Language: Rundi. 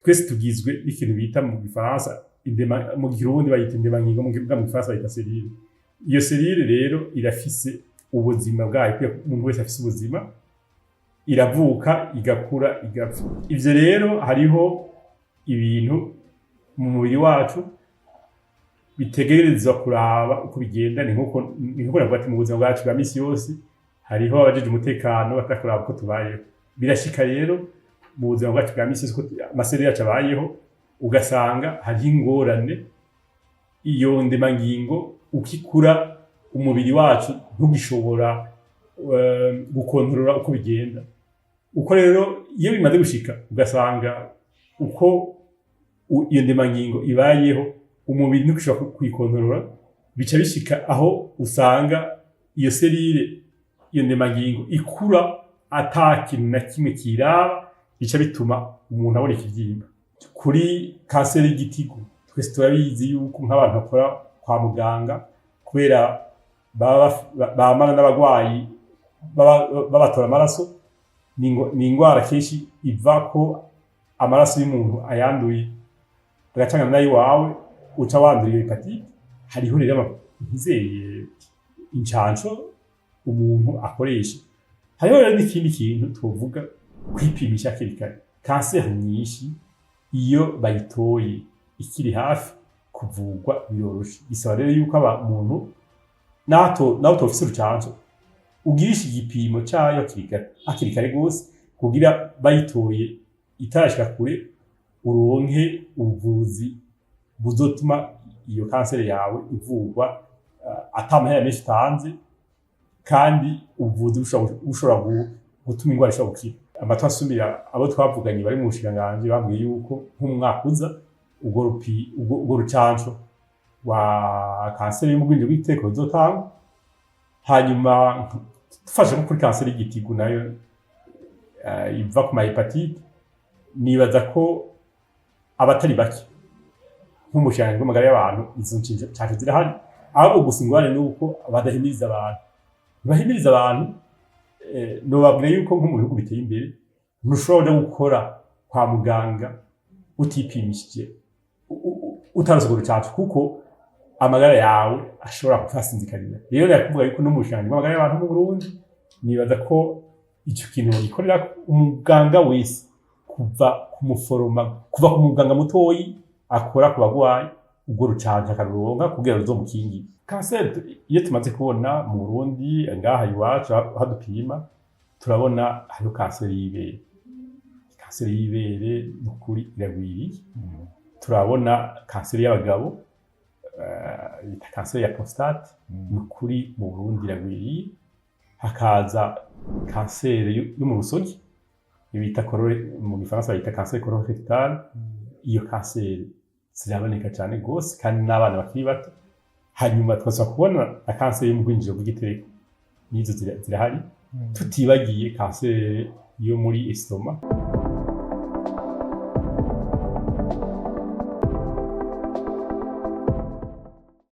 twese tugizwe n'ikintu bita mu gifaransa mu Kirundi bayita indemangingo, mu gifaransa bayita selile. Iyo selile rero irafise ubuzima bwayo, umuntu wese afise ubuzima, iravuka igakura igapfa. Ivyo rero hariho ibintu mu mubiri wacu bitegerezwa kuraba uko bigenda. Ni nkuko navuga ati mu buzima bwacu bwa misi yose hariho abajeje umutekano batakuraba uko tubayeho. Birashika rero mu buzima bwacu bwa misi yose ko amaselile yacu abayeho, ugasanga hariho ingorane. Iyo ndemangingo ukikura umubiri wacu ntugishobora gukontorora uko bigenda. Uko rero iyo bimaze gushika ugasanga uko iyo ndemangingo ibayeho umubiri ntugishobora kuyikontorora, bica bishika aho usanga iyo selile, iyo ndemangingo ikura ata kintu na kimwe kiraba, bica bituma umuntu abona ikivyimba. Kuri kanseri y'igitigu twese turabizi yuko nk'abantu bakora kwa muganga, kubera bamana n'abagwayi babatora amaraso, ni ingwara kenshi iva ko amaraso y'umuntu ayanduye agacangana nayo wawe uca wandura iyo hepatite. Hariho rero nkizeye incanco umuntu akoresha. Hariho rero n'ikindi kintu tuvuga kwipimisha hakiri kare. Kanseri nyinshi iyo bayitoye ikiri hafi kuvugwa biroroshe. Bisaba rero yuko umuntu naho tofise urucanco ugirisha igipimo cayo hakiri kare gose, kugira bayitoye itarashika kure uronke ubuvuzi buzotuma iyo kanseri yawe ivugwa ata mahera menshi utanze, kandi ubuvuzi bushobora gutuma ingwara ishobora gukira. Amatwi asumira abo twavuganye bari mu bushikiranganji bambwiye yuko nk'umwaka uza urwo rucanco rwa kanseri y'umugwinjiro w'igitereko ruzotangwa. Hanyuma dufashe nko kuri kanseri y'igitigu nayo iva ku mahepatite, nibaza ko abatari bake nk'umushikiranganji w'amagara y'abantu izo ncanco zirahari, ahubwo gusa ingorane nuko badahimiriza abantu. Ntibahimiriza abantu. Nobabwira yuko nko mu bihugu biteye imbere ntushobora gukora kwa muganga utipimishije, utaronse urwo rucanco, kuko amagara yawe ashobora kuhasinzikarira. Rero ndakuvuga yuko no mu bushikiranganji bw'amagara y'abantu mu Burundi nibaza ko ico kintu gikorera umuganga wese, kuva ku muganga mutoyi akora ku bagwayi, urwo rucanco akaruronka kugira ruzomukingire. Kanseri iyo tumaze kubona mu Burundi ngaha iwacu hadupima, turabona hariho kanseri y'ibere. Kanseri y'ibere n'ukuri iragwiriye. Turabona kanseri y'abagabo, bita kanseri ya prostate, n'ukuri mu Burundi iragwiriye. Hakaza kanseri yo mu rusogi bita mu gifaransa bayita kanseri colorectale. Iyo kanseri ziraboneka cyane gose kandi n'abana bakiri bato. Hanyuma tukaza kubona na kanseri y'umugwinjiro w'igitereko, nizo zirahari. Tutibagiye kanseri yo muri estoma.